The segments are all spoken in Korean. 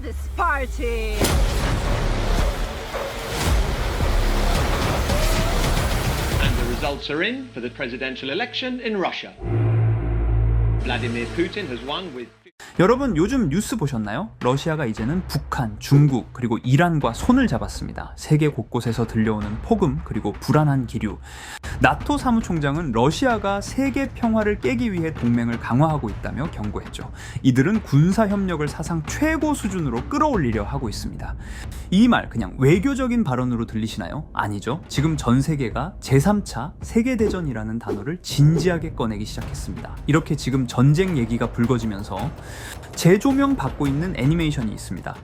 this party. And the results are in for the presidential election in Russia. Vladimir Putin has won with... 여러분 요즘 뉴스 보셨나요? 러시아가 이제는 북한, 중국 그리고 이란과 손을 잡았습니다. 세계 곳곳에서 들려오는 폭음 그리고 불안한 기류. 나토 사무총장은 러시아가 세계 평화를 깨기 위해 동맹을 강화하고 있다며 경고했죠. 이들은 군사협력을 사상 최고 수준으로 끌어올리려 하고 있습니다. 이 말 그냥 외교적인 발언으로 들리시나요? 아니죠. 지금 전 세계가 제3차 세계대전이라는 단어를 진지하게 꺼내기 시작했습니다. 이렇게 지금 전쟁 얘기가 불거지면서 재조명 받고 있는 애니메이션이 있습니다.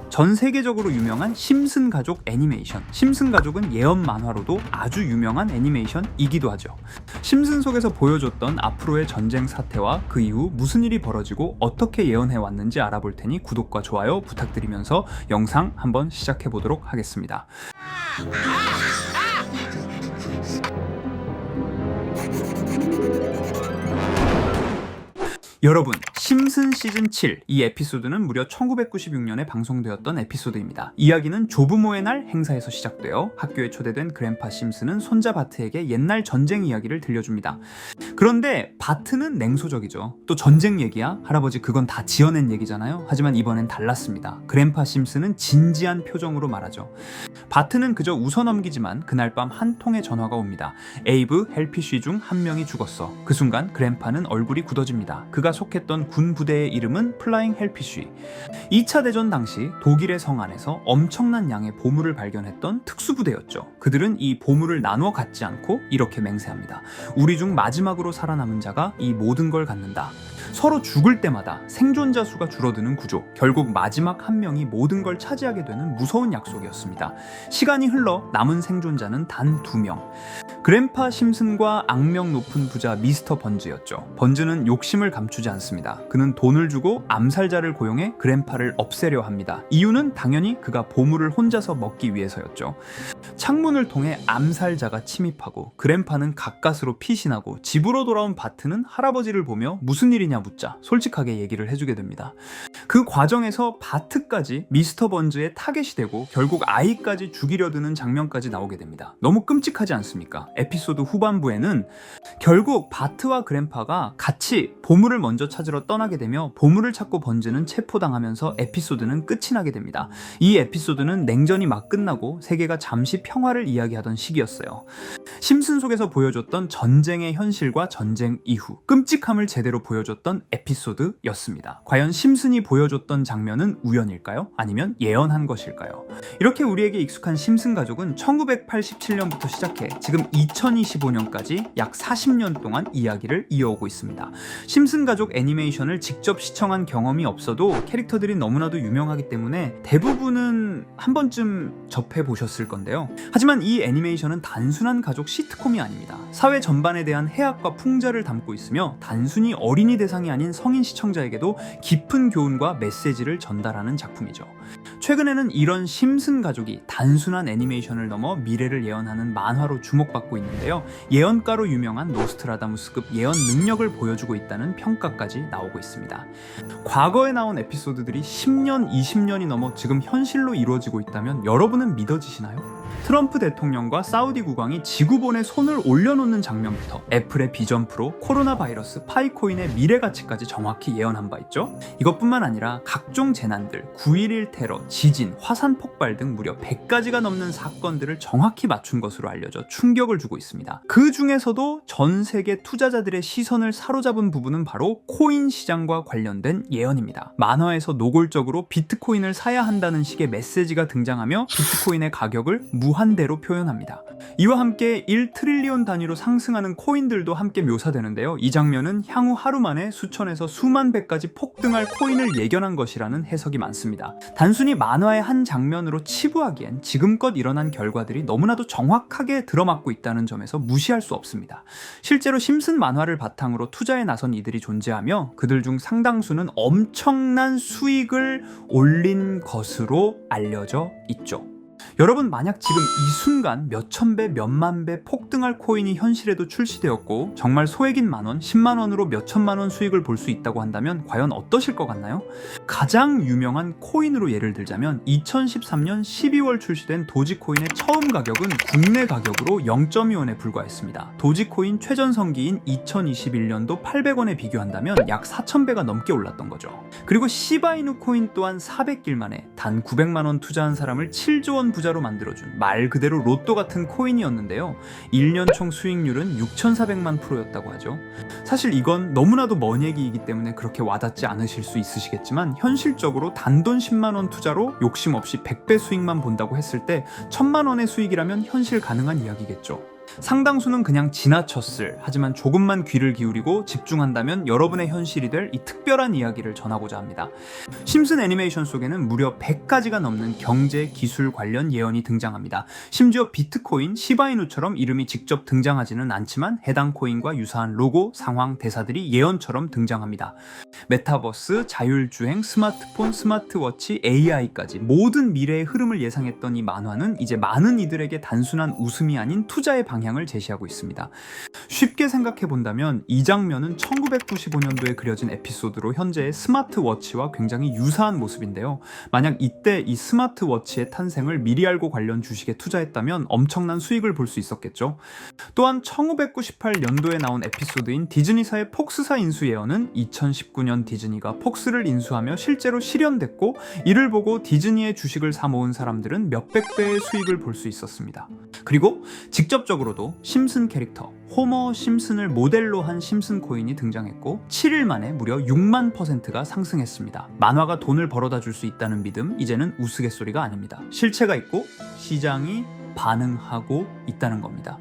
전 세계적으로 유명한 심슨 가족 애니메이션. 심슨 가족은 예언 만화로도 아주 유명한 애니메이션이기도 하죠. 심슨 속에서 보여줬던 앞으로의 전쟁 사태와 그 이후 무슨 일이 벌어지고 어떻게 예언해 왔는지 알아볼 테니 구독과 좋아요 부탁드리면서 영상 한번 시작해 보도록 하겠습니다. 여러분, 심슨 시즌 7, 이 에피소드는 무려 1996년에 방송되었던 에피소드입니다. 이야기는 조부모의 날 행사에서 시작되어 학교에 초대된 그랜파 심슨은 손자 바트에게 옛날 전쟁 이야기를 들려줍니다. 그런데 바트는 냉소적이죠. 또 전쟁 얘기야? 할아버지 그건 다 지어낸 얘기잖아요? 하지만 이번엔 달랐습니다. 그랜파 심슨은 진지한 표정으로 말하죠. 바트는 그저 웃어넘기지만 그날 밤 한 통의 전화가 옵니다. 에이브, 헬피쉬 중 한 명이 죽었어. 그 순간 그랜파는 얼굴이 굳어집니다. 그가 속했던 군 부대의 이름은 플라잉 헬피쉬. 2차 대전 당시 독일의 성 안에서 엄청난 양의 보물을 발견했던 특수부대였죠. 그들은 이 보물을 나눠 갖지 않고 이렇게 맹세합니다. 우리 중 마지막으로 살아남은 자가 이 모든 걸 갖는다. 서로 죽을 때마다 생존자 수가 줄어드는 구조. 결국 마지막 한 명이 모든 걸 차지하게 되는 무서운 약속이었습니다. 시간이 흘러 남은 생존자는 단 2명. 그랜파 심슨과 악명 높은 부자 미스터 번즈였죠. 번즈는 욕심을 감추지 않습니다. 그는 돈을 주고 암살자를 고용해 그랜파를 없애려 합니다. 이유는 당연히 그가 보물을 혼자서 먹기 위해서였죠. 창문을 통해 암살자가 침입하고 그랜파는 가까스로 피신하고 집으로 돌아온 바트는 할아버지를 보며 무슨 일이냐 묻자 솔직하게 얘기를 해주게 됩니다. 그 과정에서 바트까지 미스터 번즈의 타겟이 되고 결국 아이까지 죽이려 드는 장면까지 나오게 됩니다. 너무 끔찍하지 않습니까? 에피소드 후반부에는 결국 바트와 그랜파가 같이 보물을 먼저 찾으러 떠나게 되며 보물을 찾고 번즈는 체포당하면서 에피소드는 끝이 나게 됩니다. 이 에피소드는 냉전이 막 끝나고 세계가 잠시 평화를 이야기하던 시기였어요. 심슨 속에서 보여줬던 전쟁의 현실과 전쟁 이후 끔찍함을 제대로 보여줬던 에피소드였습니다. 과연 심슨이 보여줬던 장면은 우연일까요? 아니면 예언한 것일까요? 이렇게 우리에게 익숙한 심슨 가족은 1987년부터 시작해 지금 2025년까지 약 40년 동안 이야기를 이어오고 있습니다. 심슨 가족 애니메이션을 직접 시청한 경험이 없어도 캐릭터들이 너무나도 유명하기 때문에 대부분은 한 번쯤 접해보셨을 건데요. 하지만 이 애니메이션은 단순한 가족 시트콤이 아닙니다. 사회 전반에 대한 해악과 풍자를 담고 있으며 단순히 어린이 대상이 아닌 성인 시청자에게도 깊은 교훈과 메시지를 전달하는 작품이죠. 최근에는 이런 심슨 가족이 단순한 애니메이션을 넘어 미래를 예언하는 만화로 주목받고 있는데요. 예언가로 유명한 노스트라다무스급 예언 능력을 보여주고 있다는 평가까지 나오고 있습니다. 과거에 나온 에피소드들이 10년, 20년이 넘어 지금 현실로 이루어지고 있다면 여러분은 믿어지시나요? 트럼프 대통령과 사우디 국왕이 지구본에 손을 올려놓는 장면부터 애플의 비전 프로, 코로나 바이러스, 파이코인의 미래 가치까지 정확히 예언한 바 있죠. 이것뿐만 아니라 각종 재난들, 9.11 테러, 지진, 화산 폭발 등 무려 100가지가 넘는 사건들을 정확히 맞춘 것으로 알려져 충격을 주고 있습니다. 그 중에서도 전 세계 투자자들의 시선을 사로잡은 부분은 바로 코인 시장과 관련된 예언입니다. 만화에서 노골적으로 비트코인을 사야 한다는 식의 메시지가 등장하며 비트코인의 가격을 무한대로 표현합니다. 이와 함께 1트릴리온 단위로 상승하는 코인들도 함께 묘사되는데요. 이 장면은 향후 하루 만에 수천에서 수만 배까지 폭등할 코인을 예견한 것이라는 해석이 많습니다. 단순히 만화의 한 장면으로 치부하기엔 지금껏 일어난 결과들이 너무나도 정확하게 들어맞고 있다는 점에서 무시할 수 없습니다. 실제로 심슨 만화를 바탕으로 투자에 나선 이들이 존재하며 그들 중 상당수는 엄청난 수익을 올린 것으로 알려져 있죠. 여러분, 만약 지금 이 순간 몇천 배, 몇만 배 폭등할 코인이 현실에도 출시되었고 정말 소액인 만원, 10만원으로 몇천만원 수익을 볼 수 있다고 한다면 과연 어떠실 것 같나요? 가장 유명한 코인으로 예를 들자면 2013년 12월 출시된 도지코인의 처음 가격은 국내 가격으로 0.2원에 불과했습니다. 도지코인 최전성기인 2021년도 800원에 비교한다면 약 4,000배가 넘게 올랐던 거죠. 그리고 시바이누 코인 또한 400길 만에 단 900만원 투자한 사람을 7조 원 부자로 만들어준 말 그대로 로또 같은 코인이었는데요. 1년 총 수익률은 6,400만 %였다고 하죠. 사실 이건 너무나도 먼 얘기이기 때문에 그렇게 와닿지 않으실 수 있으시겠지만 현실적으로 단돈 10만원 투자로 욕심 없이 100배 수익만 본다고 했을 때 1,000만원의 수익이라면 현실 가능한 이야기겠죠. 상당수는 그냥 지나쳤을, 하지만 조금만 귀를 기울이고 집중한다면 여러분의 현실이 될 이 특별한 이야기를 전하고자 합니다. 심슨 애니메이션 속에는 무려 100가지가 넘는 경제, 기술 관련 예언이 등장합니다. 심지어 비트코인, 시바이누처럼 이름이 직접 등장하지는 않지만 해당 코인과 유사한 로고, 상황, 대사들이 예언처럼 등장합니다. 메타버스, 자율주행, 스마트폰, 스마트워치, AI까지 모든 미래의 흐름을 예상했던 이 만화는 이제 많은 이들에게 단순한 웃음이 아닌 투자의 방향을 제시하고 있습니다. 쉽게 생각해 본다면 이 장면은 1995년도에 그려진 에피소드로 현재의 스마트워치와 굉장히 유사한 모습인데요. 만약 이때 이 스마트워치의 탄생을 미리 알고 관련 주식에 투자했다면 엄청난 수익을 볼 수 있었겠죠. 또한 1998년도에 나온 에피소드인 디즈니사의 폭스사 인수 예언은 2019년 디즈니가 폭스를 인수하며 실제로 실현됐고, 이를 보고 디즈니의 주식을 사 모은 사람들은 몇백 배의 수익을 볼 수 있었습니다. 그리고 직접적으로도 심슨 캐릭터 호머 심슨을 모델로 한 심슨 코인이 등장했고 7일 만에 무려 6만 %가 상승했습니다. 만화가 돈을 벌어다 줄 수 있다는 믿음, 이제는 우스갯소리가 아닙니다. 실체가 있고 시장이 반응하고 있다는 겁니다.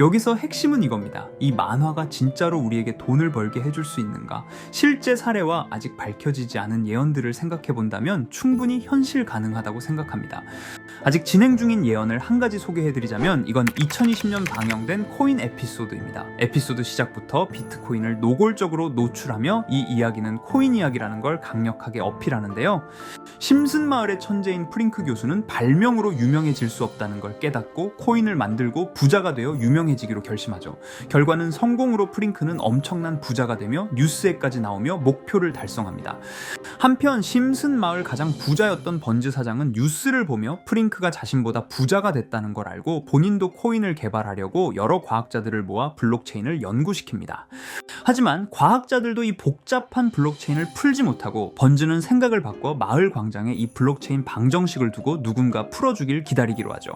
여기서 핵심은 이겁니다. 이 만화가 진짜로 우리에게 돈을 벌게 해줄 수 있는가? 실제 사례와 아직 밝혀지지 않은 예언들을 생각해 본다면 충분히 현실 가능하다고 생각합니다. 아직 진행 중인 예언을 한 가지 소개해드리자면 이건 2020년 방영된 코인 에피소드입니다. 에피소드 시작부터 비트코인을 노골적으로 노출하며 이 이야기는 코인 이야기라는 걸 강력하게 어필하는데요. 심슨 마을의 천재인 프링크 교수는 발명으로 유명해질 수 없다는 걸 깨닫고 코인을 만들고 부자가 되어 유명해지기로 결심하죠. 결과는 성공으로 프링크는 엄청난 부자가 되며 뉴스에까지 나오며 목표를 달성합니다. 한편 심슨 마을 가장 부자였던 번즈 사장은 뉴스를 보며 프링크가 자신보다 부자가 됐다는 걸 알고 본인도 코인을 개발하려고 여러 과학자들을 모아 블록체인을 연구시킵니다. 하지만 과학자들도 이 복잡한 블록체인을 풀지 못하고 번즈는 생각을 바꿔 마을 광장에 이 블록체인 방정식을 두고 누군가 풀어주길 기다리기로 하죠.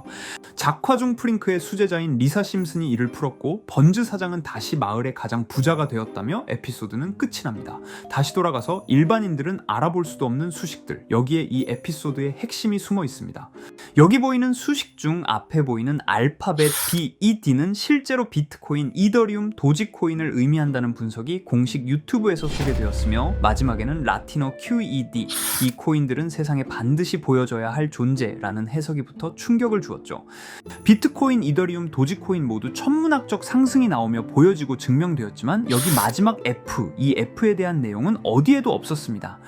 작화 중 프링크의 수제자인 리사 심슨이 이를 풀었고 번즈 사장은 다시 마을의 가장 부자가 되었다며 에피소드는 끝이 납니다. 다시 돌아가서 일반인들은 알아볼 수도 없는 수식들, 여기에 이 에피소드의 핵심이 숨어 있습니다. 여기 보이는 수식 중 앞에 보이는 알파벳 B, E, D는 실제로 비트코인, 이더리움, 도지코인을 의미한다는 분석이 공식 유튜브에서 소개되었으며 마지막에는 라틴어 QED, 이 코인들은 세상에 반드시 보여져야 할 존재라는 해석이 붙어 충격을 주었죠. 비트코인, 이더리움, 도지코인 모두 천문학적 상승이 나오며 보여지고 증명되었지만 여기 마지막 F, 이 F에 대한 내용은 어디에도 없었습니다.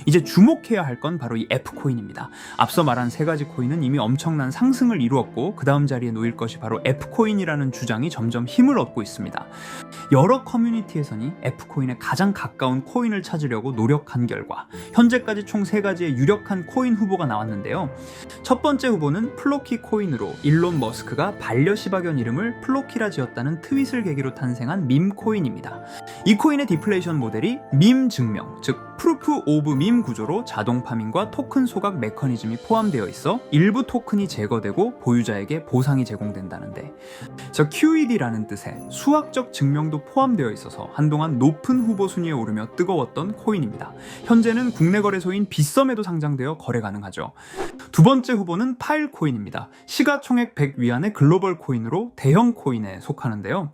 이제 주목해야 할 건 바로 이 F코인입니다. 앞서 말한 세 가지 코인은 이미 엄청난 상승을 이루었고 그 다음 자리에 놓일 것이 바로 F코인이라는 주장이 점점 힘을 얻고 있습니다. 여러 커뮤니티에서는 F코인에 가장 가까운 코인을 찾으려고 노력한 결과 현재까지 총 3가지의 유력한 코인 후보가 나왔는데요. 첫 번째 후보는 플로키 코인으로 일론 머스크가 반려시바견 이름을 플로키라 지었다는 트윗을 계기로 탄생한 밈코인입니다. 이 코인의 디플레이션 모델이 밈 증명, 즉 프루프 오브 밈 구조로 자동 파밍과 토큰 소각 메커니즘이 포함되어 있어 일부 토큰이 제거되고 보유자에게 보상이 제공된다는데, 저 QED라는 뜻의 수학적 증명도 포함되어 있어서 한동안 높은 후보 순위에 오르며 뜨거웠던 코인입니다. 현재는 국내 거래소인 빗썸에도 상장되어 거래 가능하죠. 두 번째 후보는 파일코인입니다. 시가총액 100 위안의 글로벌 코인으로 대형 코인에 속하는데요.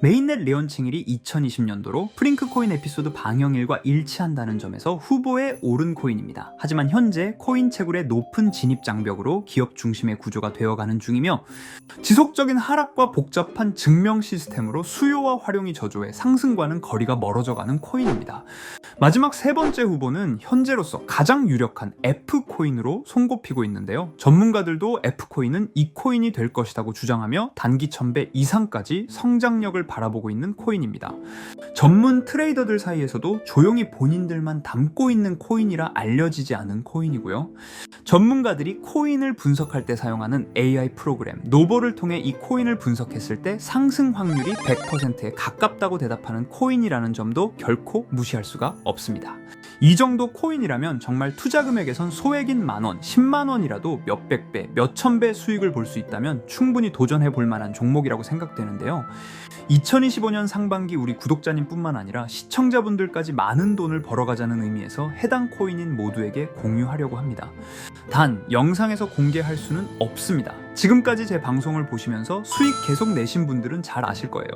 메인넷 레온칭일이 2020년도로 프링크 코인 에피소드 방영일과 일치한다는 점이 점에서 후보에 오른 코인입니다. 하지만 현재 코인 채굴의 높은 진입 장벽으로 기업 중심의 구조가 되어가는 중이며 지속적인 하락과 복잡한 증명 시스템으로 수요와 활용이 저조해 상승과는 거리가 멀어져가는 코인입니다. 마지막 세 번째 후보는 현재로서 가장 유력한 F코인으로 손꼽히고 있는데요. 전문가들도 F코인은 이 코인이 될 것이라고 주장하며 단기 1000배 이상까지 성장력을 바라보고 있는 코인입니다. 전문 트레이더들 사이에서도 조용히 본인들만 담고 있는 코인이라 알려지지 않은 코인이고요. 전문가들이 코인을 분석할 때 사용하는 AI 프로그램 노보를 통해 이 코인을 분석했을 때 상승 확률이 100%에 가깝다고 대답하는 코인이라는 점도 결코 무시할 수가 없습니다. 이 정도 코인이라면 정말 투자 금액에선 소액인 만원, 10만원이라도 몇백 배, 몇천 배 수익을 볼 수 있다면 충분히 도전해 볼 만한 종목이라고 생각되는데요. 2025년 상반기 우리 구독자님뿐만 아니라 시청자분들까지 많은 돈을 벌어가자는 의미에서 해당 코인인 모두에게 공유하려고 합니다. 단 영상에서 공개할 수는 없습니다. 지금까지 제 방송을 보시면서 수익 계속 내신 분들은 잘 아실 거예요.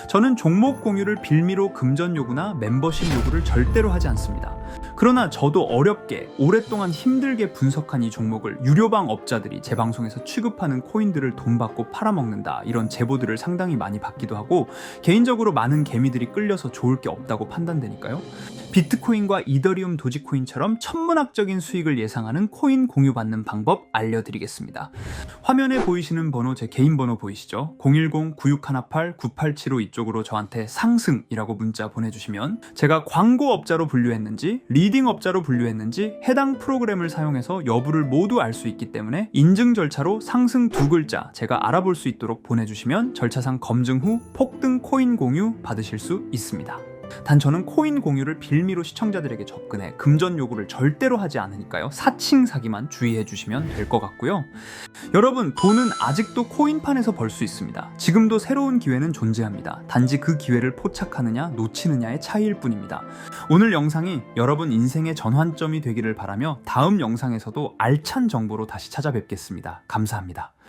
저는 종목 공유를 빌미로 금전 요구나 멤버십 요구를 절대로 하지 않습니다. 그러나 저도 어렵게 오랫동안 힘들게 분석한 이 종목을 유료방 업자들이 제 방송에서 취급하는 코인들을 돈 받고 팔아먹는다, 이런 제보들을 상당히 많이 받기도 하고 개인적으로 많은 개미들이 끌려서 좋을 게 없다고 판단되니까요. 비트코인과 이더리움 도지코인처럼 천문학적인 수익을 예상하는 코인 공유받는 방법 알려드리겠습니다. 화면에 보이시는 번호 제 개인 번호 보이시죠? 010-9618-9875 이쪽으로 저한테 상승이라고 문자 보내주시면 제가 광고업자로 분류했는지 리딩업자로 분류했는지 해당 프로그램을 사용해서 여부를 모두 알 수 있기 때문에 인증 절차로 상승 2글자 제가 알아볼 수 있도록 보내주시면 절차상 검증 후 폭등 코인 공유 받으실 수 있습니다. 단 저는 코인 공유를 빌미로 시청자들에게 접근해 금전 요구를 절대로 하지 않으니까요. 사칭 사기만 주의해 주시면 될 것 같고요. 여러분, 돈은 아직도 코인판에서 벌 수 있습니다. 지금도 새로운 기회는 존재합니다. 단지 그 기회를 포착하느냐 놓치느냐의 차이일 뿐입니다. 오늘 영상이 여러분 인생의 전환점이 되기를 바라며 다음 영상에서도 알찬 정보로 다시 찾아뵙겠습니다. 감사합니다.